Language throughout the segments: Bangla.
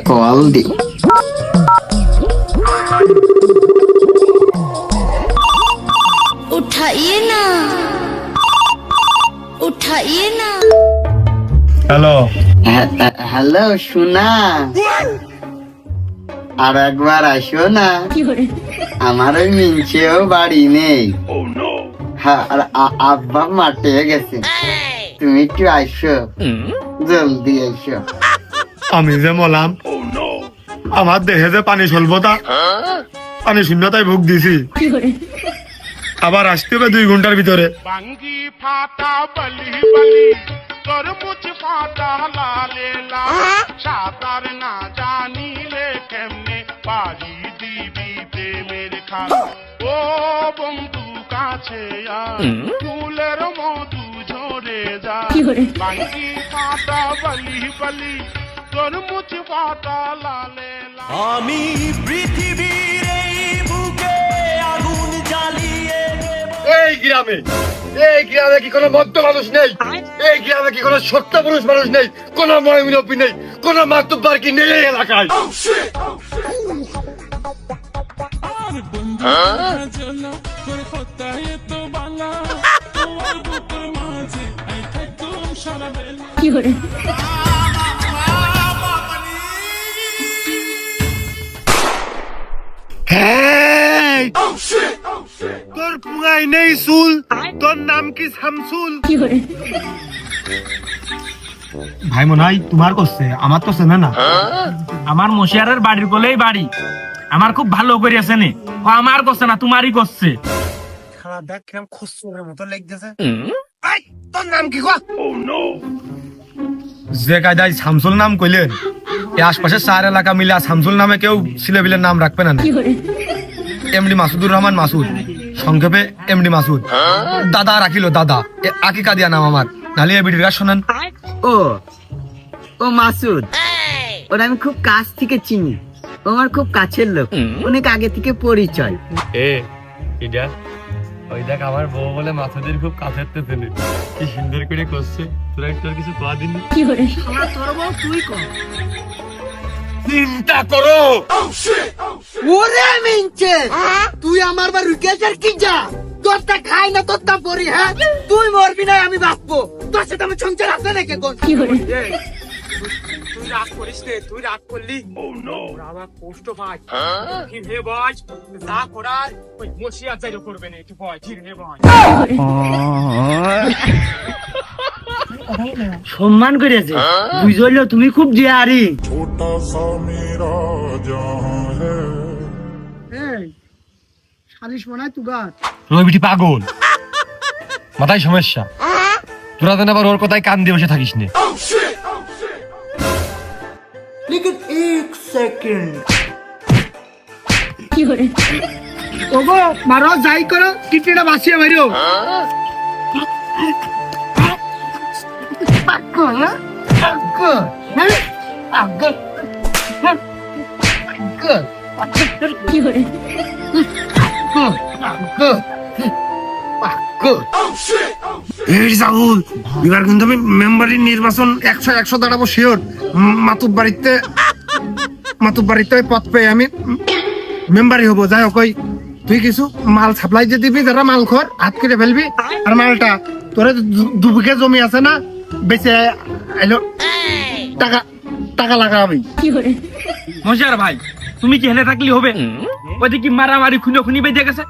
কল দি। उठाइए ना, उठाइए ना। হ্যালো, হ্যালো সোনা, আর একবার আসো না। আমার ওই মিনছেও বাড়ি নেই। হ্যাঁ, আর আব্বা মাঠে গেছে। তুমি একটু আসো, জলদি এসো। আমি যে মলাম, আমার দেহে যে পানি স্বল্পতা, পানি শূন্যতায় ভোগ দিছি। আবার আসতে হবে 2 ঘন্টার ভিতরে। বাঙ্গি ফাটা বলি বলি তরমুজ ফাটা লালে লাল সাঁতার না জানিলে কেমনে পারি দিবি প্রেমের খাল ও বন্ধু কাছে ফুলের মধু ঝরে যা বাঙ্গি ফাটা বলি বলি তরমুজ ফাটা লালে লাল আমি পৃথিবীর এই বুকে আগুন জ্বালিয়ে দেব। এই গ্রামে কি কোনো মধ্য মানুষ নেই? এই গ্রামে কি কোনো সত্য পুরুষ মানুষ নেই? কোনো ময়মুনবী নেই? কোনো মাতুব্বার কি নেই এই এলাকায়? হ্যাঁ, তোর পুঙ্গাই নেই চুল, তোর নাম কি শামসুল? ভাই মনে হয় তোমার করছে, আমার করছে না। না, আমার মশিয়ারের বাড়ির কোলেই বাড়ি, আমার খুব ভালো করিয়াছে নে। ও আমার করছে না, তোমারই করছে। খারাপ দেখ কিরম খসুরের মতো লাগতেছে। এই, তোর নাম কি গো? যে কায়দায় শামসুল নাম কইলেন, এই আশপাশের 4 এলাকা মিলে শামসুল নামে কেউ ছেলেবিলের নাম রাখবে না। এমডি মাসুদুর রহমান মাসুদ, সংক্ষেপে এমডি মাসুদ। দাদা রাখিল, দাদা আকিকা দিয়া নাম আমার। নালি এ বিডির গাছ শোনেন। ও ও মাসুদ, ওরা আমি খুব কাছ থেকে চিনি। ও আমার খুব কাছের লোক, অনেক আগে থেকে পরিচয়। ওই দেখ আমার বউ বলে মাসুদের খুব কাছের তো ছেলে, কি সুন্দর করে করছে। তোরা একটু কিছু কোয়া দিনি। তোর বউ তুই কর। চিন্তা করো। ওরে মিনছে, তুই আমার বাড়ি গেছার কি যা? তোরটা খাই না, তোরটা পরি। হ্যাঁ, তুই মরবি না, আমি বাঁচবো। তোর সাথে আমি সংসার আছে নাকি? কোন তুই রাগ করিস রে, তুই রাগ করলি আমার কষ্ট ভাই। ঠিক হে ভাই, যা করার ওই মশিয়ার যাইও করবে না। একটু ভয় ঠিক হে ভাই। সম্মান করেছে, বুঝলো তুমি খুব জিয়ারি। छोटा सा मेरा जहां है সালিশ মনে হয় তুগা। রই বিটি পাগল, মাথায় সমস্যা। তোরা যেন আবার ওর কথায় কান দিয়ে বসে থাকিস নে। लेकिन 1 সেকেন্ড। ওগো মারো, যাই করো, কিটটা বাঁচিয়ে মারো। পাগল, পাগল, হ্যাঁ পাগল, পাগল, কি হরে? এই রাহুল, এবার কিন্তু আমি মেম্বারি নির্বাচন 100 দাঁড়াবো শিওর। মাতুব্বাড়িতে পথ পেয়ে আমি মেম্বারি হবো। যাই হোক, ওই তুই কিছু মাল সাপ্লাই দিয়ে দিবি, যারা মাল খর হাত কেটে ফেলবি। আর মালটা তোর 2 বিঘা জমি আছে না, বেঁচে এলো টাকা টাকা লাগাবি। মশিয়ার ভাই, তুমি কি হেনে থাকলে হবে? ওইদিকে কি মারামারি খুনো খুনি বেঁধে গেছে,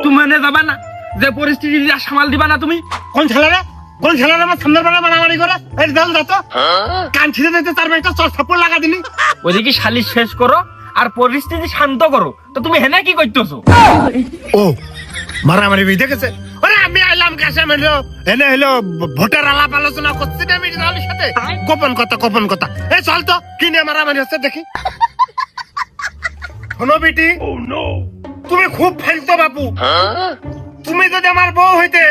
তুমি হেনে যাবা না? যে পরিস্থিতি সামাল দিবা না তুমি? কোন ছেলেরা আমার সামনের বেলা মারামারি করে? এই দল যত কান ছিঁড়ে দিতে 4-5টা চর থাপ্পড় লাগা দিলি। ওইদিকে সালিশ শেষ করো আর পরিস্থিতি শান্ত করো, তো তুমি হেনে কি করতেছো? ও মারামারি বেঁধে গেছে। ওরে আমি আইলাম কাছে মেলো, এনে হলো ভোটের আলাপ আলোচনা করছি না মির্জালের সাথে। গোপন কথা। এই চল তো, কি নিয়ে মারামারি হচ্ছে দেখি। শোনো বিটি, তুমি খুব ফালতো বাপু। তুমি যদি আমার বউ হইতে,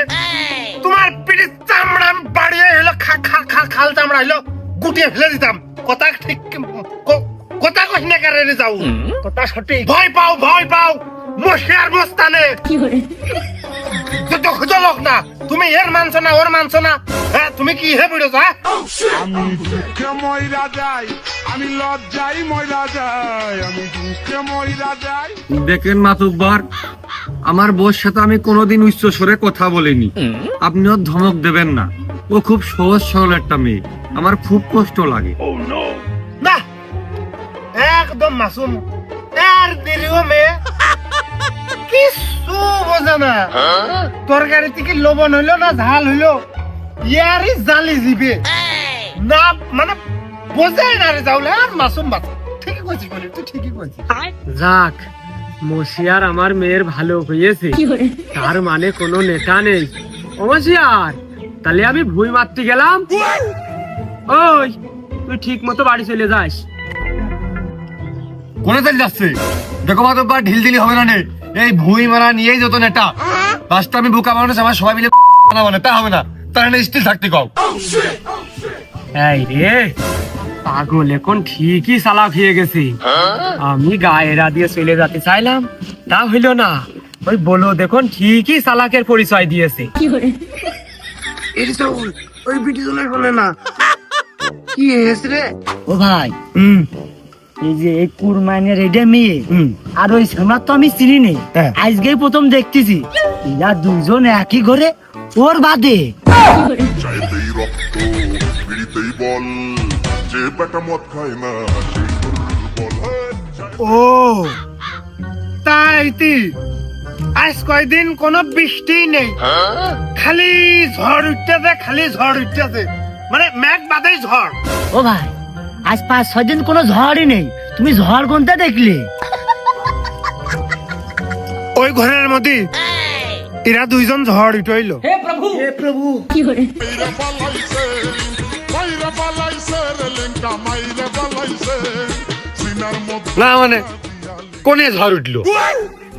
তোমার পিঠে চামড়া বাড়িয়ে হলো খাল চামড়া হইলো গুটিয়ে ফেলে দিতাম। কথা ঠিক, কথা কই না কারে যাও, কথা সঠিক। ভয় পাও মশিয়ার মস্তানে। যত খুঁজো লোক না, তুমি এর মানছো না ওর মানছো না, হ্যাঁ তুমি কি হে বুড়েছো? হ্যাঁ আমি দুঃখে ময়রা যাই, আমি লজ্জাই ময়রা যাই, আমি দুঃখে ময়রা যাই। দেখেন মাতুব্বর, আমার বউর সাথে আমি কোনোদিন উচ্চ স্বরে কথা বলিনি, আপনিও ধমক দেবেন না। ও খুব সহজ সরল একটা মেয়ে, আমার খুব কষ্ট লাগে। না, একদম মাসুম, এর দিলিও মেয়ে কিছু বোঝে না। তরকারি থেকে লবণ হইলো না ঝাল হইলো, ইয়ারই জালি জিবে না, মানে বোঝে না রে যাওলে। আর মাসুম বাচ্চা, ঠিকই কইছিস বলি, তুই ঠিকই কইছিস। যাক, মশিয়ার আমার মেয়ের ভালো হয়েছে, তার মানে কোনো নেতা নেই। ও মশিয়ার, তাহলে আমি ভুই মারতে গেলাম। ওই তুই ঠিক মতো বাড়ি চলে যাস। কোনে চলে যাচ্ছে? দেখো মাতুব্বর, ঢিল দিলি হবে না নে, এই ভুঁই মারা নিয়েই যত নেতা। লাস্টে আমি বোকা মানুষ, আমার সবাই মিলে বানাবো না, তা হবে না, তার স্টিল থাকতে কও। এই রে পাগল, এখন ঠিকই চালাক হয়ে গেছে। আমি গায়েরা দিয়ে চলে যেতে চাইলাম, তা হইল না। ওই বলো দেখুন ঠিকই চালাকের পরিচয় দিয়েছে। ওই বিটিজনের বলে না কি হয়েছে রে? ও ভাই, এই যে এই কুরমানের এটা মেয়ে আর ওই সামরা তো আমি চিনি নেই, হ্যাঁ। আজকেই প্রথম দেখতেছি। এরা দুইজন একই ঘরে, ওর বাদে। চাইতেই রক্ত, বিড়িতেই বল, যে বেটা মদ খায় না সেই দুর্বল। ও তাইতি, আজ কয়দিন কোনো বৃষ্টি নেই, খালি ঝড় উঠতেছে, খালি ঝড় উঠতেছে, মানে মেঘ বাদেই ঝড়। ও ভাই, আজ 5-6 দিন কোনো ঝড়ই নেই, তুমি ঝড় কোনটা দেখলে? ওই ঘরের মধ্যে এরা দুইজন ঝড় উঠাইল। মাইরে পালাইছে, মাইরে পালাইছে রে লেঙ্কা, মাইরে পালাইছে সিনার মধ্যে। না মানে কোনে ঝড় উঠলো?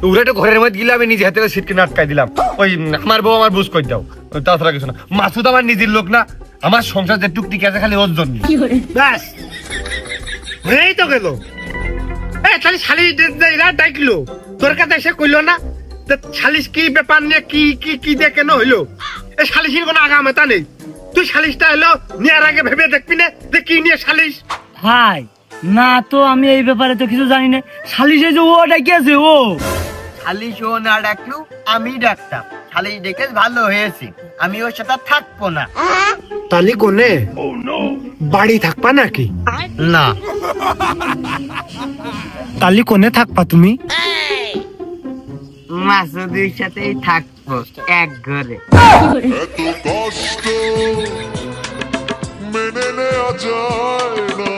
ওরা তো ঘরের মধ্যে গেলে আমি নিজে হাতে সিটকে আটকাই দিলাম। ওই আমার বউ আমার বুঝ করে দাও, তাছাড়া কিছু না। মাসুদ আমার নিজের লোক না, আমার সংসার যে টুকটিক আছে খালি ওর জন্য। ব্যাস হয়েই তো গেল। তাহলে শালিশ এরা ডাকলো, তোর কাছে এসে কইলো না শালিশ কি ব্যাপার নিয়ে কি কি কি দিয়ে কেন হইলো? এই শালিশের কোনো আগামাতা নেই। তুই শালিশটা হলো নেওয়ার আগে ভেবে দেখবি না যে কি নিয়ে শালিশ। ভাই না, তো আমি এই ব্যাপারে তো কিছু জানি না। শালিশে যে ও ডাকিয়েছে, ও শালিশ ও না ডাকলু আমি ডাকতাম। শালিশ ডেকে ভালো হয়েছে, আমি ওর সাথে থাকবো না। তালি কোনে বাড়ি থাকবা নাকি? না, তালি কোনে থাকবা তুমি? মাসুদের সাথেই থাকবো এক ঘরে। এত কষ্ট মেনে নেওয়া যায় না।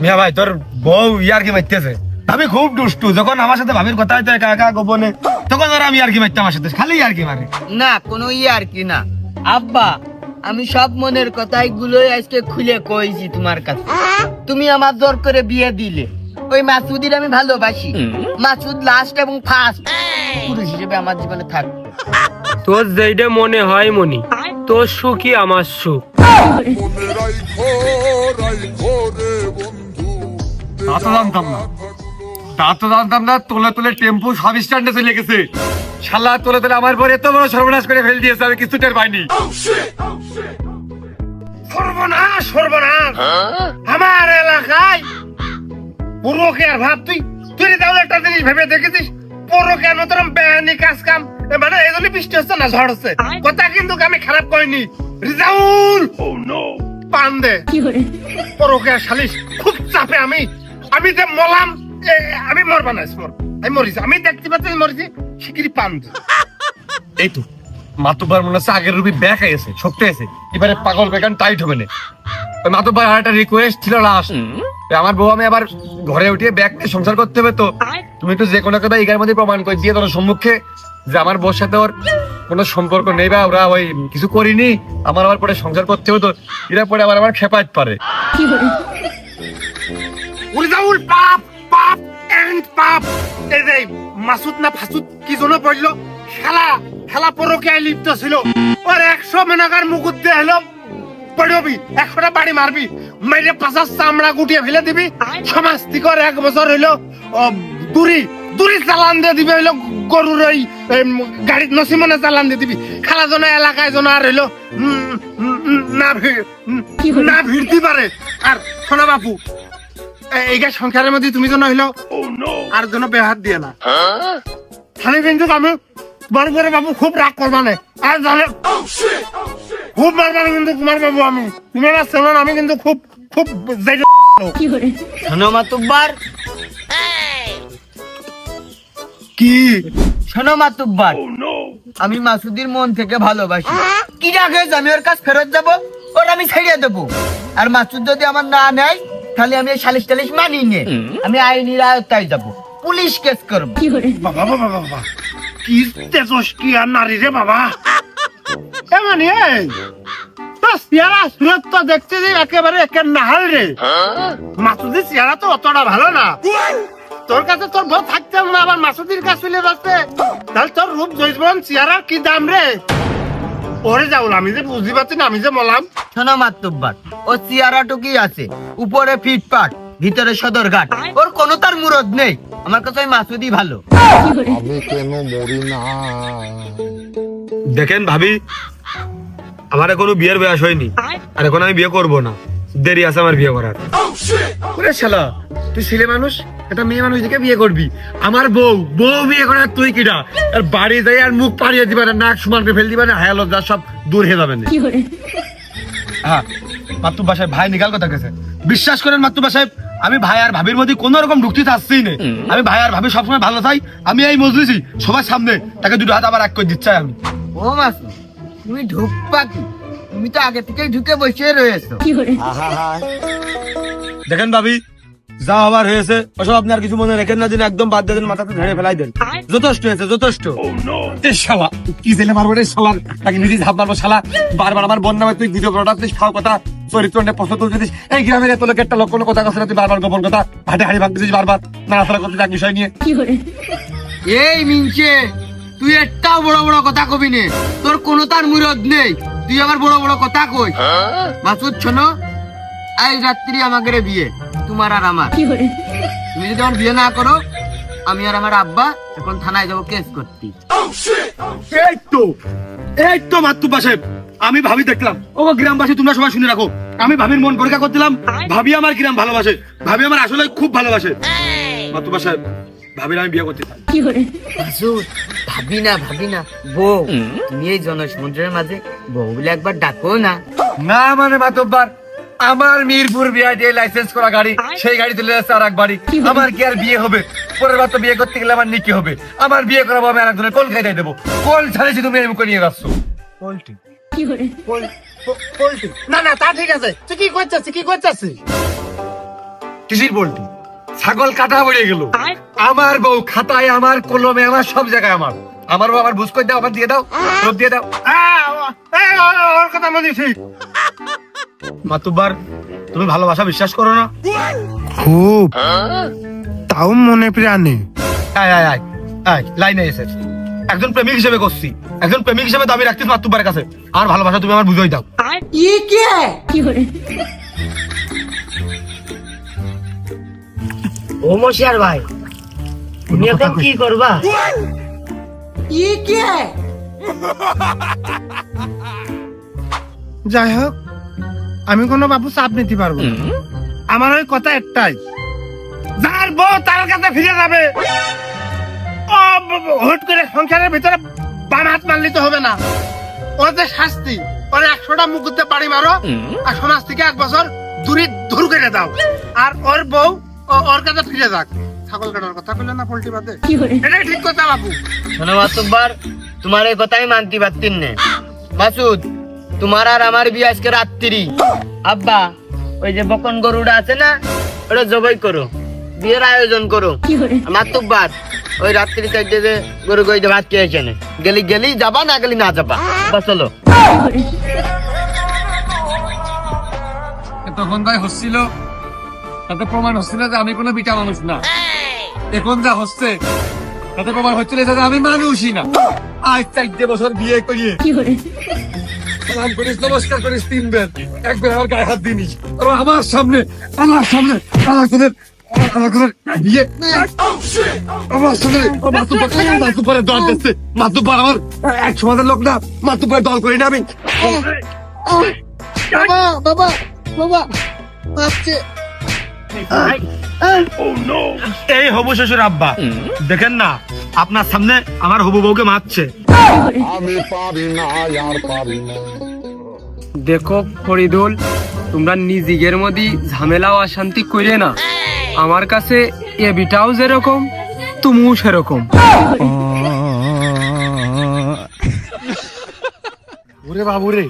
মিয়া ভাই, তোর বউ ইয়ার কি মারতেছে। আমি খুব দুষ্টু, যখন আমার সাথে ভাবির কথা হইতো একা একা গোপনে, তখন আর আমি আর কি মারতাম, আমার সাথে খালি আর কি মারে। না, কোনো আর কি না আব্বা, আমি সব মনের কথাই গুলোই আজকে খুলে কইছি তোমার কাছে। তুমি আমার জোর করে বিয়ে দিলে, ওই মাসুদির আমি ভালোবাসি। মাসুদ লাস্ট এবং ফার্স্ট পুরুষ হিসেবে আমার জীবনে থাকবে। তোর যেইটা মনে হয় মনি, তোর সুখই আমার সুখ। মনে রাইখো, রাইখো রে বন্ধু। তা তো জানতাম না, তা তো জানতাম না। তোলে তোলে টেম্পু সব স্ট্যান্ডে চলে গেছে। শালা তোলে তোলে আমার পরে এত বড় সর্বনাশ করে ফেল দিয়েছে, আমি কিছু টের পাইনি। সর্বনাশ সর্বনাশ আমার এলাকায় পুরোকে আর ভাব। তুই তুই তাহলে একটা জিনিস ভেবে দেখেছিস, পুরোকে নতুন বেআইনি কাজ কাম, মানে এই জন্য বৃষ্টি হচ্ছে না ঝড় হচ্ছে। কথা কিন্তু আমি খারাপ করিনি। রিজাউল পান দে, পুরোকে শালিশ খুব চাপে। আমি যে মলাম, আমি মরবা না, আমি মরিছি, আমি দেখতে পাচ্ছি মরিছি, শিগগিরই পান দে। এই তো মাতুব্বার মনে হচ্ছে আগের রূপে ব্যাক হয়েছে, শক্তি আছে, এবারে পাগল বেগান টাইট হবে না। ওই মাতুব্বার আর একটা রিকোয়েস্ট ছিল লাস্ট, আমার বউ আমি আবার ঘরে উঠিয়ে ব্যাগ নিয়ে সংসার করতে হবে, তো তুমি একটু যে কোনো কথা এগার মধ্যে প্রমাণ করে দিয়ে তোর সম্মুখে যে আমার বউর সাথে ওর কোনো সম্পর্ক নেই, বা ওরা ওই কিছু করিনি, আমার আবার পরে সংসার করতে হবে, তো এরা পরে আবার আমার খেপাইতে পারে। রিজাউল পাপ পাপ এন্ড পাপ। এই যে মাসুদ না ফাসুদ কি জন্য পড়লো, খেলা খেলা পরকে লিপ্ত ছিল। ওর 100 মেনাকার মুকুট দিয়ে হলো পড়বি, 100টা বাড়ি মারবি, মেরে 50 চামড়া গুটিয়ে ফেলে দিবি। সমাজ থেকে 1 বছর হইলো দূরে চালান দিয়ে দিবি, হইলো গরুর ওই গাড়ি নসিমনে চালান দিয়ে দিবি। খালা জন এলাকায় জন আর হইলো না ভিড়তে পারে। আর শোনা বাপু, এইটা সংসারের মধ্যে তুমি যেন হইলো আর যেন বেহাত দিয়ে না। খালি কিন্তু আমি বড় করে বাবু খুব রাগ করবা না, আর জানে খুব মারবা না কিন্তু তোমার বাবু। আমি তুমি আমার শোনো, আমি কিন্তু খুব খুব শোনো মাতুব্বার, কি শোনো মাতুব্বার, আমি মাসুদির মন থেকে ভালোবাসি। কি রাখে আমি ওর কাছে ফেরত যাব, ওর আমি ছেড়ে দেবো। আর মাসুদ যদি আমার না নেয়, তাহলে আমি সালিশ টালিশ মানি নে, আমি আইনির আয়ত্তায় যাব, পুলিশ কেস করবো। বাবা বাবা বাবা, কি তেজস কি আর নারী রে বাবা। এমনি চেহারা সুরত তো দেখতে যে একেবারে একের নাহাল রে। মাসুদির চেহারা তো অতটা ভালো না। তোর কাছে তোর বউ থাকতে না, আবার মাসুদির কাছে চলে যাচ্ছে, তাহলে তোর রূপ জৈবন চেহারার কি দাম রে। ওরে যাও, আমি যে বুঝতে পারছি না, আমি যে বললাম। শোনো মাতুব্বার, ও চেহারাটুকুই আছে, উপরে ফিটপাট, ভিতরে সদরঘাট, ওর কোনো তার মুরদ নেই। আমার কাছে ওই মাসুদি ভালো। দেখেন ভাবি, আমার এখনো বিয়ের বয়স হয়নি, আর এখন আমি বিয়ে করব না, দেরি আছে আমার বিয়ে করার। ওরে শালা, তুই ছেলে মানুষ, একটা মেয়ে মানুষ দেখে বিয়ে করবি। আমার বউ বিয়ে করার তুই কিনা? আর বাড়ি যাই আর মুখ পাড়িয়ে দিবা না, নাক সমান করে ফেল দিবা না, হায়া লজ্জা সব দূর হয়ে যাবে না। হ্যাঁ, মাতুব্বা সাহেব, ভাই নিকাল কথা গেছে। বিশ্বাস করেন মাতুব্বা সাহেব, আমি ভাই আর ভাবির মধ্যে কোন রকম ঢুকতে চাচ্ছি না। আমি ভাই আর ভাবি সবসময় ভালো চাই। আমি এই মজলিসি সবার সামনে তাকে দুটো হাত আবার এক করে দিচ্ছি আমি। ও মাসুদ, তুমি ঢুকবা কি? তুমি তো আগে থেকেই ঢুকে বসে রয়েছো। দেখেন ভাবি, যা হবার হয়েছে, ওসব আপনি আর কিছু মনে রেখেন না, দিন একদম বাদ দেন, মাথাতে ধরে ফেলাই দেন। যথেষ্ট হয়েছে, যথেষ্ট। শালা কি ছেলে মারবো রে, শালার তাকে নিজে ঝাপ মারবো। শালা বারবার আমার বন্যা তুই ভিডিও করাটা তুই খাওয়ার কথা, চরিত্র পছন্দ তুলছিস। এই গ্রামের এত লোকের একটা লক্ষ্য কথা কথা তুই বারবার গোপন কথা হাটে হাড়ি ভাগতেছিস, বারবার নাড়াচাড়া করতে এক বিষয় নিয়ে। এই মিনছে, তুই একটাও বড় বড় কথা কবি নে, তোর কোনো তার মুরদ নেই, তুই আবার বড় বড় কথা কই। মাসুদ শোনো, আজ রাত্রি আমাদের বিয়ে, তোমার আর আমার। তুমি যদি আমার বিয়ে না করো, আমি আর আমার আব্বা এখন থানায় যাবো কেস করতে। এই তো মাতুব্বা সাহেব, আমি ভাবি দেখলাম। ও গ্রামবাসী, তোমরা সবাই শুনে রাখো, আমি ভাবির মন পরীক্ষা করছিলাম। ভাবি আমার গ্রাম ভালোবাসে, ভাবি আমার আসলে খুব ভালোবাসে। মাতুব্বা সাহেব, ভাবির আমি বিয়ে করতে চাই। মাসুদ, ভাবি না বউ, তুমি এই জনসমুদ্রের মাঝে বউ বলে একবার ডাকো না। না মানে মাতুব্বার, আমার মিরপুর বিআইডি লাইসেন্স করা গাড়ি, সেই গাড়ি তুলে যাচ্ছে আর এক বাড়ি। আমার কি আর বিয়ে হবে? পরের বার তো বিয়ে করতে গেলে আমার নিকি হবে। আমার বিয়ে করাবো, আমি আরেকজনের কোল খাইতে দেবো। কোল ছাড়েছি তুমি এই মুখে নিয়ে যাচ্ছ। পোল্ট্রি না না, তা ঠিক আছে। তুই কি করছিস, কি করছিস? কিসির পোল্ট্রি? ছাগল কাটা পড়ে গেল। আমার বউ খাতায়, আমার কলমে, আমার সব জায়গায় আমার। আমার বউ আমার বুঝ করে দাও, আমার দিয়ে দাও, সব দিয়ে দাও। ওর কথা মনে ঠিক। মাতুব্বার, তুমি ভালোবাসা বিশ্বাস করো না? খুব, তাও মনে প্রাণে। লাইনে এসে একজন প্রেমিক হিসেবে করছি, একজন প্রেমিক হিসেবে দাবি রাখছিস মাতুব্বারের কাছে। আর ভালোবাসা তুমি আমার বুঝাই দাও। ও মশিয়ার ভাই, তুমি এখন কি করবা? যাই হোক, আমি কোনো বাবু চাপ নিতে পারবো না। আমার ওই কথা একটাই, যার বউ তার কাছে ফিরে যাবে। হুট করে সংসারের ভিতরে বাম হাত মারলে তো হবে না। ওর যে শাস্তি, ওর 100টা মুকুটে বাড়ি মারো, আর সমাজ থেকে 1 বছর দূর করে দাও। আর ওর বউ ওর কাছে ফিরে যাক। ছাগল কাটার কথা বললে না, পোল্ট্রি বাদে, এটাই ঠিক কথা বাবু। শোনো মাতুব্বার, তোমার এই কথাই মানতে পারতেন না। মাসুদ, তোমার আর আমার বিয়ে আজকে রাত্রি। আব্বা, ওই যে বকন গরুটা আছে না, ওটা জবাই করো, বিয়ের আয়োজন করো। মাতুব্বার, ওই রাত্রি চাইতে যে গরু গইতে ভাত খেয়েছে না, গেলি যাবা, না গেলি না যাবা। বাস চলো। তখন তাই হচ্ছিল, তাতে প্রমাণ হচ্ছিল যে আমি কোনো বিটা মানুষ না। এখন যা হচ্ছে তাতে প্রমাণ হচ্ছিল যে আমি মানুষই না। আজ 4 বছর বিয়ে করিয়ে সালাম করিস, নমস্কার করিস 3 বার, একবার আমার গায়ে হাত দিনিস। আমার সামনে আমার ঘরে বিয়ে মাতুব্বারের দল দিচ্ছে। মাতুব্বার আমার এক সমাজের লোক না, মাতুব্বারের দল করি না আমি। এই হবু শ্বশুর আব্বা, দেখেন না আপনার সামনে আমার হবু বউকে মারছে। আমি পারি না আর পারি না। দেখো ফরিদুল, তোমরা নিজেদের মধ্যে ঝামেলা ও অশান্তি করে না। আমার কাছে এ বিটাও যেরকম তুমিও সেরকম। ওরে বাবুরে,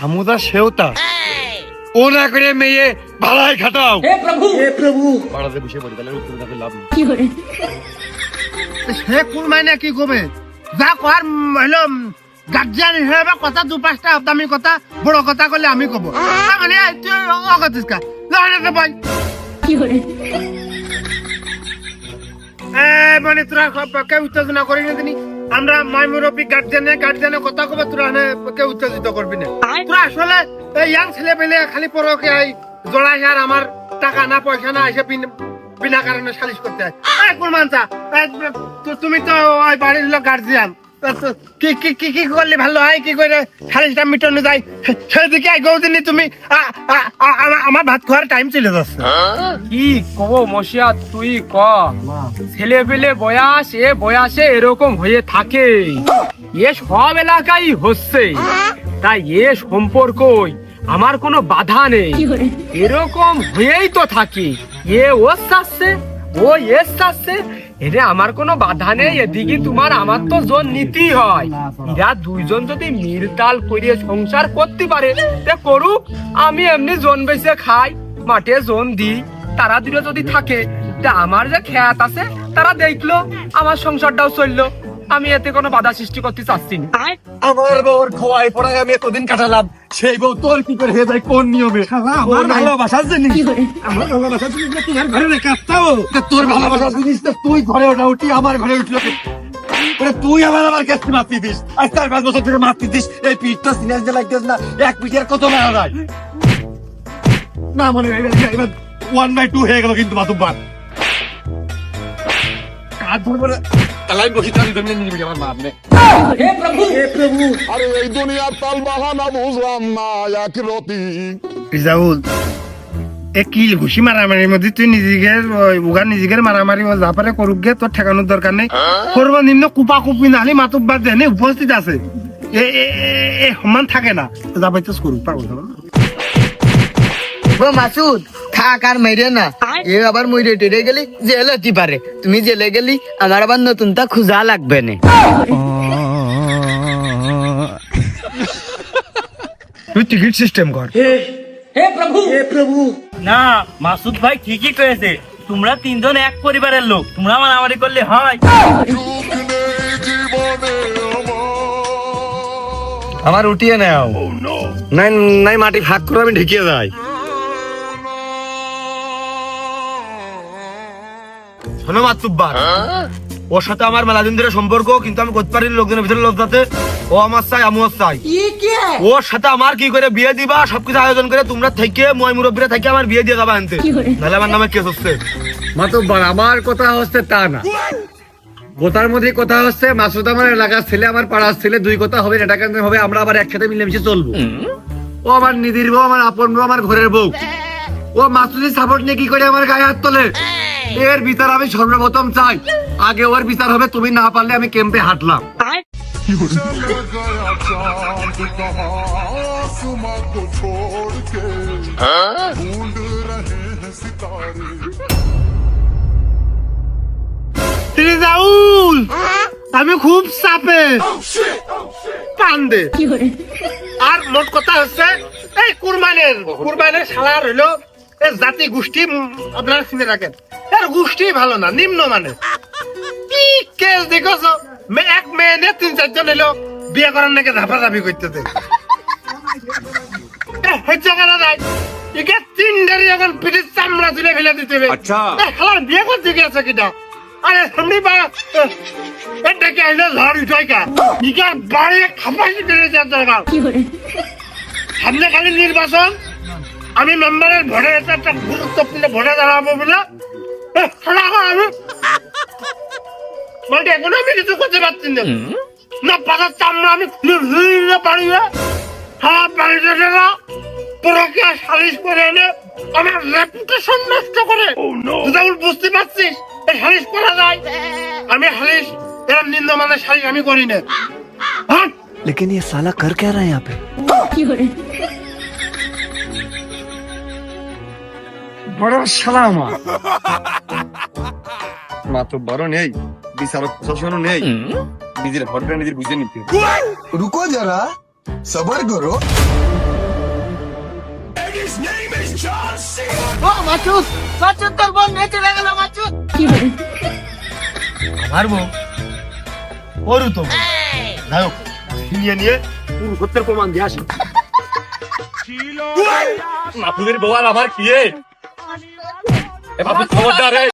আমুদা সেওতা ও না করে মেয়ে ভাড়ায় খাটাও। ভাড়াতে বসে পড়ি, তাহলে উত্তর দিতে লাভ নেই। সে কোন মাইনে কি করবে? যা কর হলো গার্জিয়ান হিসেবে কথা দু পাঁচটা দামি কথা বড় কথা করলে আমি কব। মানে তুই অগতিস কা ভাই মানে তোরা কেউ উত্তেজনা করি না তিনি। আমরা মাই মুরব্বী গার্জিয়ানে কথা কবে, তোরা কেউ উত্তেজিত করবি না। তোরা আসলে ইয়াং ছেলে পেলে খালি পরকে জড়াই আর আমার টাকা না পয়সা না এসে বিনা কারণে সালিশ করতে হয়। কোন মানসা তুমি তো ওই বাড়ির লোক গার্জিয়ান, কি কি কি কি করলে ভালো হয়, কি করে সালিশটা মিটানো যায় সেদিকে গৌদিনী তুমি আমার ভাত খাওয়ার টাইম চলে যাচ্ছে। কি কব মশিয়া, তুই ক। ছেলে পেলে বয়স এ বয়সে এরকম হয়ে থাকে, এ সব এলাকায় হচ্ছে। তাই এ সম্পর্কই আমার কোনো বাধা নেই, এরকম হয়েই তো থাকি। এ ও চাচ্ছে, ও এস চাচ্ছে, এটা আমার কোনো বাধা নেই। এদিকে তোমার আমার তো জোন নীতি হয়, এরা দুইজন যদি মিলতাল করিয়ে সংসার করতে পারে তে করুক। আমি এমনি জোন বেঁচে খাই, মাঠে জোন দিই, তারা দুটো যদি থাকে তা আমার যে খেয়াত আছে তারা দেখলো, আমার সংসারটাও চললো। আমি এতে কোনো বাধা সৃষ্টি করতে চাচ্ছি না। আমার বউর খোয়াই পড়ায় আমি এতদিন কাটালাম, সেই বউ তোর কি করে হয়ে যায় কোন নিয়মে? আমার ভালোবাসার জিনিস, আমার ভালোবাসার জিনিস তোমার ঘরে রেখে আসতাম। তোর ভালোবাসার জিনিস তুই ঘরে ওঠা উঠি আমার ঘরে উঠলো। তুই আমার কাছে মারতে দিস, আজ 4-5 বছর ধরে মারতে দিস। এই পিঠটা সিরিয়াস যে লাগতেস না, এক পিঠের কত মারা যায় না। মানে এবার 1/2 হয়ে গেল কিন্তু মাতুব্বার কাজ ধরবো না। তাহলে আমি বসে থাকি, তুমি নিয়ে আমার মারনে। আরে এই দুনিয়ার তাল বাহানা বুঝলাম না এক রতি। রিজাউল, এ কি ঘুষি মারামারির মধ্যে তুই নিজেকে মারামারি যা পারে করুক গে, তোর ঠেকানোর দরকার নেই। সর্বনিম্ন কুপা কুপি না হলে মাতুব্বার দেনে উপস্থিত আছে, এ সমান থাকে না। যা পাইতেস করুক, পাগল ও মাসুদ থাক আর মেরে না, এ আবার মরে টেরে গেলি জেল হতে পারে। তুমি জেলে গেলি আমার আবার নতুনটা খুঁজা লাগবে না। তুই টিকিট সিস্টেম কর। না, মাসুদ ভাই ঠিকই করেছে। তোমরা তিনজন এক পরিবারের লোক, তোমরা মারামারি করলে হয়? সুখ নেই জীবনে আমার উঠিয়ে নাও, নাই নাই মাটি ভাগ করে আমি ঢেকিয়ে যাই। শোনো মাতুব্বার, ওর সাথে আমার মেলা দিন ধরে সম্পর্ক, কিন্তু আমি করতে পারি লোকজনের ভিতরে লজ্জাতে। ও আমার চাই, আমিও চাই। ওর সাথে আমার কি করে বিয়ে দিবা সবকিছু আয়োজন করে তোমরা থেকে মই মুরব্বীরা থেকে আমার বিয়ে দিয়ে যাবা আনতে, নাহলে আমার নামে কেস হচ্ছে। মাতুব্বার, আমার কথা হচ্ছে তা না, কথার মধ্যে কথা হচ্ছে মাসুদ আমার এলাকার ছেলে, আমার পাড়ার ছেলে, দুই কথা হবে, এটা কেন হবে? আমরা আবার একসাথে মিলেমিশে চলবো। ও আমার নিধির বউ, আমার আপন বউ, আমার ঘরের বউ। ও মাসুদের সাপোর্ট নিয়ে কি করে আমার গায়ে হাত তোলে? এর বিচার আমি সর্বপ্রথম চাই। আগে ওর বিচার হবে, তুমি না পারলে আমি ক্যাম্পে হাঁটলাম। चला गया चांद कहाँ आसमां को छोड़ के ढूंढ रहे हैं सितारे। রিজাউল, আমি খুব চাপে কান্দে। আর মোট কথা হচ্ছে এই কুরবানের শালার হইলো জাতি গোষ্ঠী, আপনারা চিনে রাখেন, এর গোষ্ঠী ভালো না, নিম্ন মানে। কি কেস দেখছ, এক মেয়ে নিয়ে 3-4 জন এলো বিয়ে করার নাকি ধাপাধাপি করতেছে। চামড়া তুলে ফেলে দিতে হবে। বিয়ে করতে গিয়েছে কিনা? আরে সামনে এটা কি আইলো ঝড় উঠাই কা ইকার বাড়ি খাপাই করে যাওয়ার দরকার। সামনে খালি নির্বাচন, আমি মেম্বারের ভোটে একটা গুরুত্বপূর্ণ ভোটে দাঁড়াবো বলে আমি বলতে এখন আমি কিছু করতে পারছি না। না পাতার চামড়া আমি খুলে পারি না, খারাপ বাড়িতে না পুরোকে সালিশ করে এনে আমার রেপুটেশন নষ্ট করে। তুই বুঝতে পারছিস এই সালিশ করা যায়? আমি সালিশ এরকম নিন্দমানের সালিশ আমি করি না। लेकिन ये साला कर क्या रहा है यहाँ पे? বড় শালা আমার মাতব্বরও নেই, বিচারক প্রশাসনও নেই, নিজের ভোটটা নিজের বুঝে নিতে হবে। रुको जरा सबर करो। আমার বউ ওরু তো যাই হোক, ফিরিয়ে নিয়ে পুরো সত্যের প্রমাণ দিয়ে আসি। মাতুদের বউ আর আমার কি এ বাবু খবরদার রে।